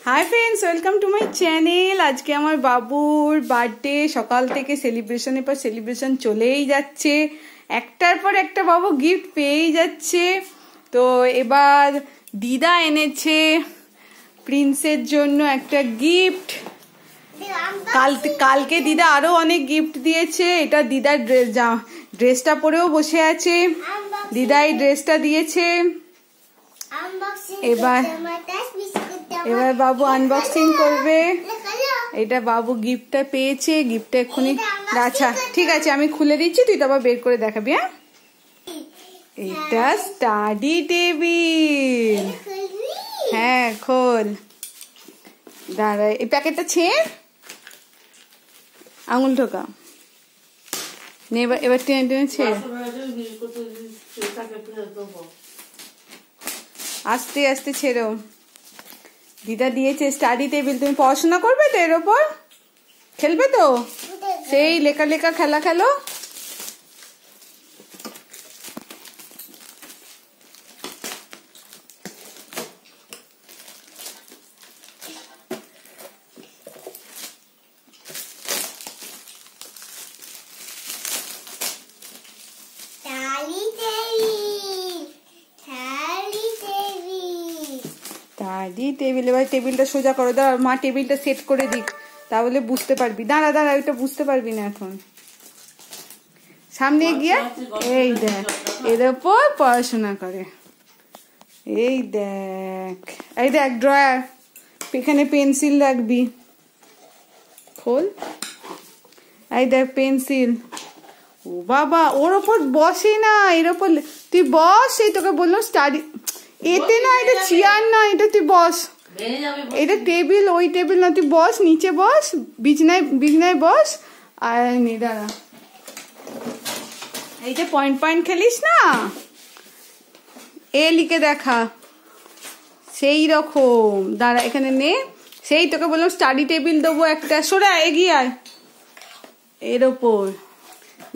Hi friends, welcome to my channel. आज के আমার বাবুর বার্থডে সকাল থেকে সেলিব্রেশনের পর সেলিব্রেশন চলেই যাচ্ছে, একটার পর একটা বাবু গিফট পেয়েই যাচ্ছে। তো এবার দিদা এনেছে প্রিন্সের জন্য একটা গিফট। কালকে দিদা আরো অনেক গিফট দিয়েছে। এটা দিদার ড্রেসটা পরেও বসে আছে, দিদা এই ড্রেসটা দিয়েছে। এবার বাবু আনবক্সিং করবে। এটা বাবু গিফটটা পেয়েছে, গিফটটা এক্ষুনি। আচ্ছা ঠিক আছে, আমি খুলে দিচ্ছি, তুই তারপর বের করে দেখাবি। হ্যাঁ, এটা স্টাডি টেবিল। হ্যাঁ খোল, দাঁড়া, এই প্যাকেটটা ছেড়ে আঙুল ঢোকা। এবার টেনে টেনে ছেড়ে, আস্তে আস্তে ছেড়ো। দিদা দিয়েছে স্টাডি টেবিল। তুমি পড়াশোনা করবে তো, এর ওপর খেলবে তো, সেই লেখা লেখা খেলা খেলো। Study table. এবার টেবিলটা সোজা করো। দাঁড়া, মা টেবিলটা সেট করে দিক, তাহলে বুঝতে পারবি। দাঁড়া দাঁড়া, ওইটা বুঝতে পারবি না এখন। সামনে গিয়ে এই দেখ, এর ওপর পড়াশোনা করে। এই দেখ, এই দেখ ড্রয়ার, এখানে পেন্সিল রাখবি। খোল, এই দেখ পেন্সিল। ও বাবা, ওর ওপর বসে না, এর ওপর তুই বস। এই তোকে বললাম স্টাডি, এতে না, এটা চেয়ার না, এটা তুই বস। এটা টেবিল, ওই টেবিল না, তুই বস, নিচে বস, বিছনায় বস। আর নি দাঁড়া, এই যে পয়েন্ট পয়েন্ট খেলিস না, এ লিখে দেখা, সেই রকম। দাঁড়া, এখানে নে, সেই তোকে বললাম স্টাডি টেবিল দেবো একটা। সরা, এগিয়ে আয়, এর ওপর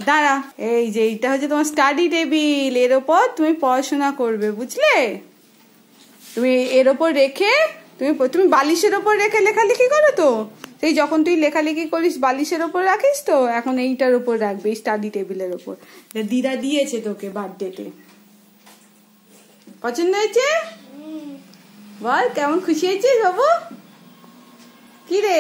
দাঁড়া। এই যে এইটা হচ্ছে তোমার স্টাডি টেবিল, এর ওপর তুমি পড়াশোনা করবে, বুঝলে? তুমি এর ওপর রেখে, তুমি বালিশের ওপর রেখে লেখালেখি করো তো, সেই যখন তুই লেখালেখি করিস বালিশের ওপর রাখিস তো, এখন এইটার ওপর রাখবে, স্টাডি টেবিলের ওপর। দিদা দিয়েছে তোকে বার্থডেতে। পছন্দ হয়েছে? বল, কেমন খুশি হয়েছিস বাবু? কি রে,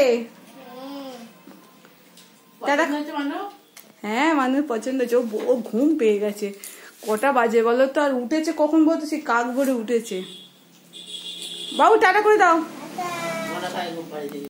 হ্যাঁ মানুষ পছন্দ হয়েছে। ও ঘুম পেয়ে গেছে। কটা বাজে বলো তো? আর উঠেছে কখন বলতো? সে কাক ভরে উঠেছে। বাবু টাটা করে দাও।